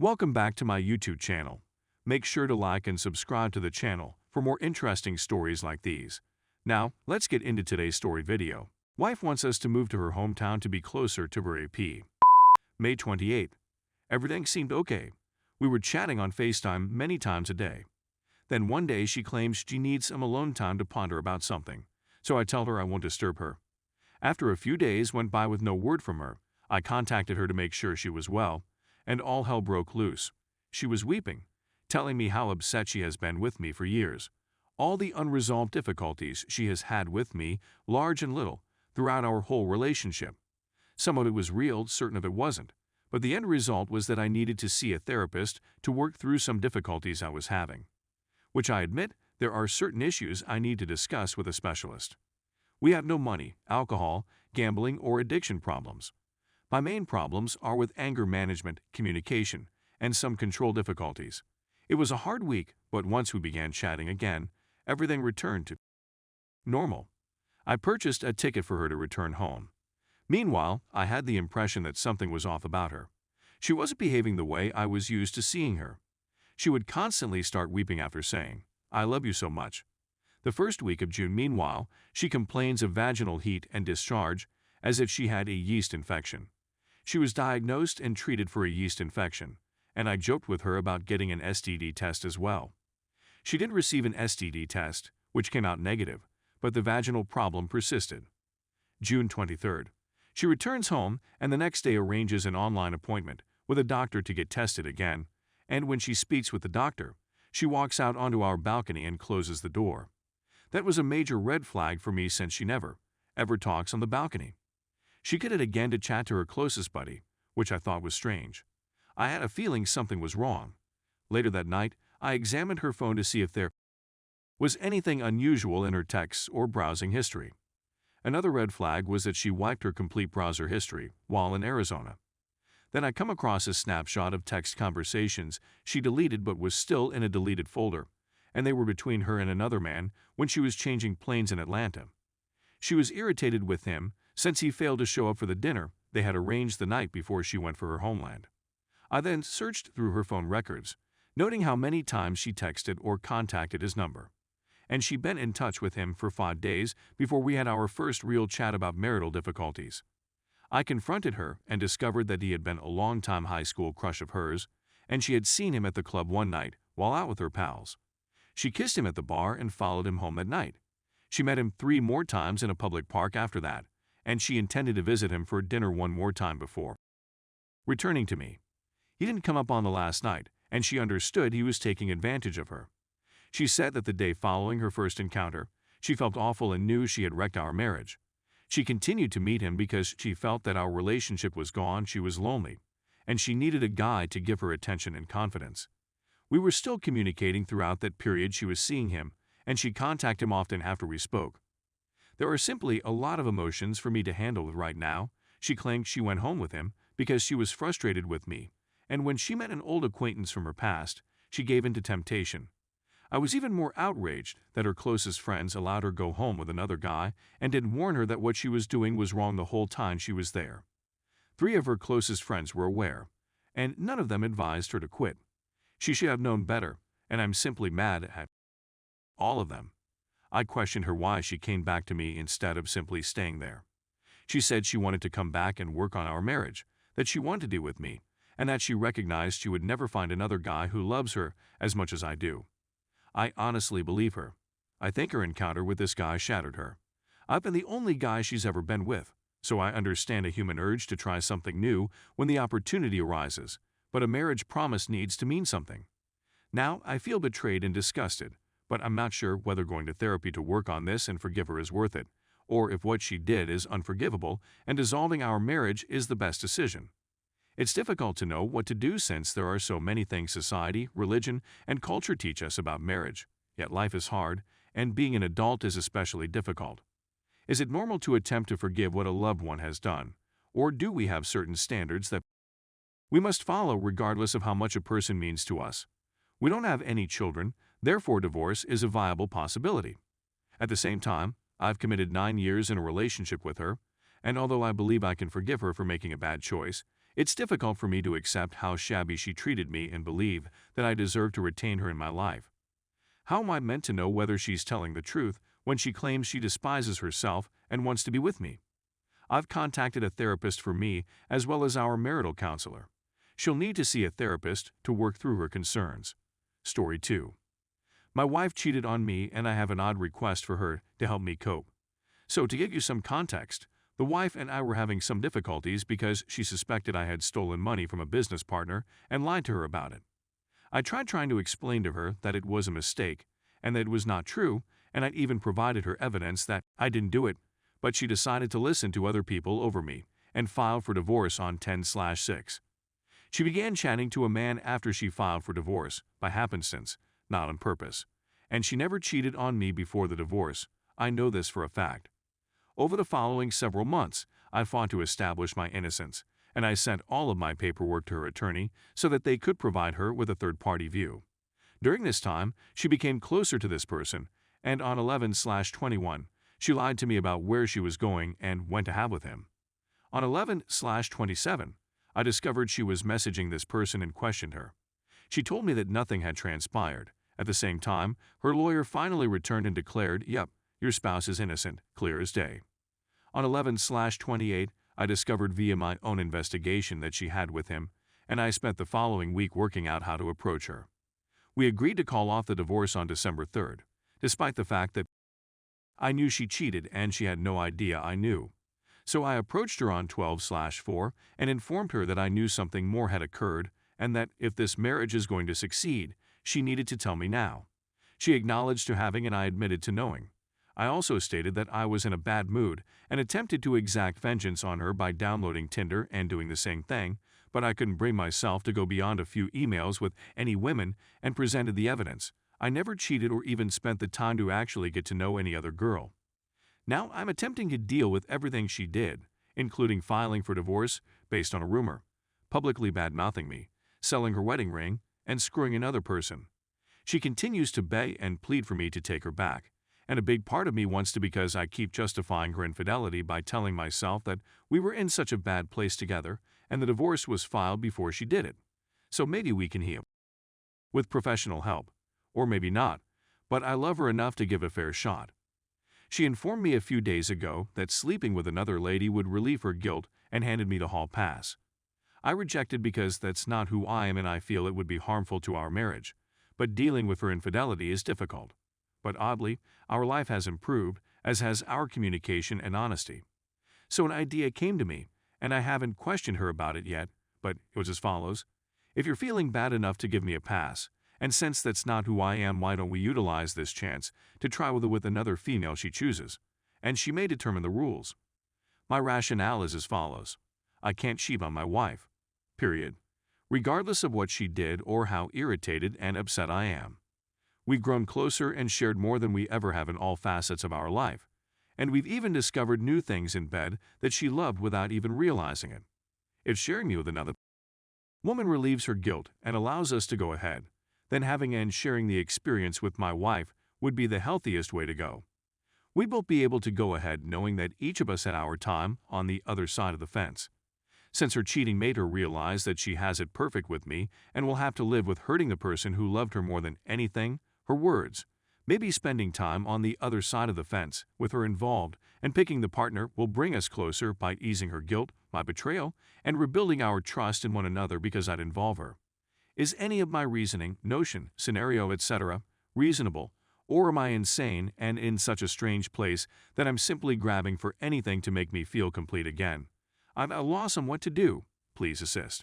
Welcome back to my YouTube channel. Make sure to like and subscribe to the channel for more interesting stories like these. Now, let's get into today's story video. Wife wants us to move to her hometown to be closer to her AP. May 28th. Everything seemed okay. We were chatting on FaceTime many times a day. Then one day she claims she needs some alone time to ponder about something, so I tell her I won't disturb her. After a few days went by with no word from her, I contacted her to make sure she was well, and all hell broke loose. She was weeping, telling me how upset she has been with me for years. All the unresolved difficulties she has had with me, large and little, throughout our whole relationship. Some of it was real, certain of it wasn't, but the end result was that I needed to see a therapist to work through some difficulties I was having. Which I admit, there are certain issues I need to discuss with a specialist. We have no money, alcohol, gambling, or addiction problems. My main problems are with anger management, communication, and some control difficulties. It was a hard week, but once we began chatting again, everything returned to normal. I purchased a ticket for her to return home. Meanwhile, I had the impression that something was off about her. She wasn't behaving the way I was used to seeing her. She would constantly start weeping after saying, "I love you so much." The first week of June, meanwhile, she complains of vaginal heat and discharge, as if she had a yeast infection. She was diagnosed and treated for a yeast infection, and I joked with her about getting an STD test as well. She did receive an STD test, which came out negative, but the vaginal problem persisted. June 23rd. She returns home and the next day arranges an online appointment with a doctor to get tested again, and when she speaks with the doctor, she walks out onto our balcony and closes the door. That was a major red flag for me since she never, ever talks on the balcony. She did it again to chat to her closest buddy, which I thought was strange. I had a feeling something was wrong. Later that night, I examined her phone to see if there was anything unusual in her texts or browsing history. Another red flag was that she wiped her complete browser history while in Arizona. Then I come across a snapshot of text conversations she deleted but was still in a deleted folder, and they were between her and another man when she was changing planes in Atlanta. She was irritated with him since he failed to show up for the dinner they had arranged the night before she went for her homeland. I then searched through her phone records, noting how many times she texted or contacted his number. And she'd been in touch with him for 5 days before we had our first real chat about marital difficulties. I confronted her and discovered that he had been a long-time high school crush of hers, and she had seen him at the club one night while out with her pals. She kissed him at the bar and followed him home that night. She met him 3 more times in a public park after that, and she intended to visit him for dinner one more time before returning to me. He didn't come up on the last night, and she understood he was taking advantage of her. She said that the day following her first encounter, she felt awful and knew she had wrecked our marriage. She continued to meet him because she felt that our relationship was gone, she was lonely, and she needed a guy to give her attention and confidence. We were still communicating throughout that period she was seeing him, and she contacted him often after we spoke. There are simply a lot of emotions for me to handle right now. She claimed she went home with him because she was frustrated with me, and when she met an old acquaintance from her past, she gave in to temptation. I was even more outraged that her closest friends allowed her go home with another guy and didn't warn her that what she was doing was wrong the whole time she was there. 3 of her closest friends were aware, and none of them advised her to quit. She should have known better, and I'm simply mad at all of them. I questioned her why she came back to me instead of simply staying there. She said she wanted to come back and work on our marriage, that she wanted to be with me, and that she recognized she would never find another guy who loves her as much as I do. I honestly believe her. I think her encounter with this guy shattered her. I've been the only guy she's ever been with, so I understand a human urge to try something new when the opportunity arises, but a marriage promise needs to mean something. Now I feel betrayed and disgusted, but I'm not sure whether going to therapy to work on this and forgive her is worth it, or if what she did is unforgivable and dissolving our marriage is the best decision. It's difficult to know what to do since there are so many things society, religion, and culture teach us about marriage, yet life is hard, and being an adult is especially difficult. Is it normal to attempt to forgive what a loved one has done, or do we have certain standards that we must follow regardless of how much a person means to us? We don't have any children, therefore divorce is a viable possibility. At the same time, I've committed 9 years in a relationship with her, and although I believe I can forgive her for making a bad choice, It's difficult for me to accept how shabby she treated me and believe that I deserve to retain her in my life. How am I meant to know whether she's telling the truth when she claims she despises herself and wants to be with me? I've contacted a therapist for me as well as our marital counselor. She'll need to see a therapist to work through her concerns. Story 2. My wife cheated on me and I have an odd request for her to help me cope. So to give you some context, the wife and I were having some difficulties because she suspected I had stolen money from a business partner and lied to her about it. I tried trying to explain to her that it was a mistake and that it was not true, and I'd even provided her evidence that I didn't do it, but she decided to listen to other people over me and filed for divorce on 10/6. She began chatting to a man after she filed for divorce, by happenstance, not on purpose, and she never cheated on me before the divorce. I know this for a fact. Over the following several months, I fought to establish my innocence, and I sent all of my paperwork to her attorney so that they could provide her with a third-party view. During this time, she became closer to this person, and on 11/21, she lied to me about where she was going and when to have with him. On 11/27, I discovered she was messaging this person and questioned her. She told me that nothing had transpired. At the same time, her lawyer finally returned and declared, "Yep, your spouse is innocent, clear as day." On 11/28, I discovered via my own investigation that she had with him, and I spent the following week working out how to approach her. We agreed to call off the divorce on December 3rd, despite the fact that I knew she cheated and she had no idea I knew. So I approached her on 12/4 and informed her that I knew something more had occurred and that if this marriage is going to succeed, she needed to tell me now. She acknowledged to having and I admitted to knowing. I also stated that I was in a bad mood and attempted to exact vengeance on her by downloading Tinder and doing the same thing, but I couldn't bring myself to go beyond a few emails with any women and presented the evidence. I never cheated or even spent the time to actually get to know any other girl. Now I'm attempting to deal with everything she did, including filing for divorce based on a rumor, publicly bad-mouthing me, selling her wedding ring, and screwing another person. She continues to beg and plead for me to take her back, and a big part of me wants to because I keep justifying her infidelity by telling myself that we were in such a bad place together and the divorce was filed before she did it. So maybe we can heal. With professional help. Or maybe not, but I love her enough to give a fair shot. She informed me a few days ago that sleeping with another lady would relieve her guilt and handed me the hall pass. I rejected because that's not who I am and I feel it would be harmful to our marriage, but dealing with her infidelity is difficult. But oddly, our life has improved, as has our communication and honesty. So an idea came to me, and I haven't questioned her about it yet, but it was as follows. If you're feeling bad enough to give me a pass, and since that's not who I am, why don't we utilize this chance to try with another female she chooses, and she may determine the rules. My rationale is as follows. I can't cheat on my wife. Period. Regardless of what she did or how irritated and upset I am. We've grown closer and shared more than we ever have in all facets of our life, and we've even discovered new things in bed that she loved without even realizing it. If sharing me with another woman relieves her guilt and allows us to go ahead, then having and sharing the experience with my wife would be the healthiest way to go. We'd both be able to go ahead knowing that each of us had our time on the other side of the fence. Since her cheating made her realize that she has it perfect with me and will have to live with hurting the person who loved her more than anything, her words, maybe spending time on the other side of the fence with her involved and picking the partner will bring us closer by easing her guilt, my betrayal, and rebuilding our trust in one another because I'd involve her. Is any of my reasoning, notion, scenario, etc. reasonable, or am I insane and in such a strange place that I'm simply grabbing for anything to make me feel complete again? I'm at a loss on what to do. Please assist.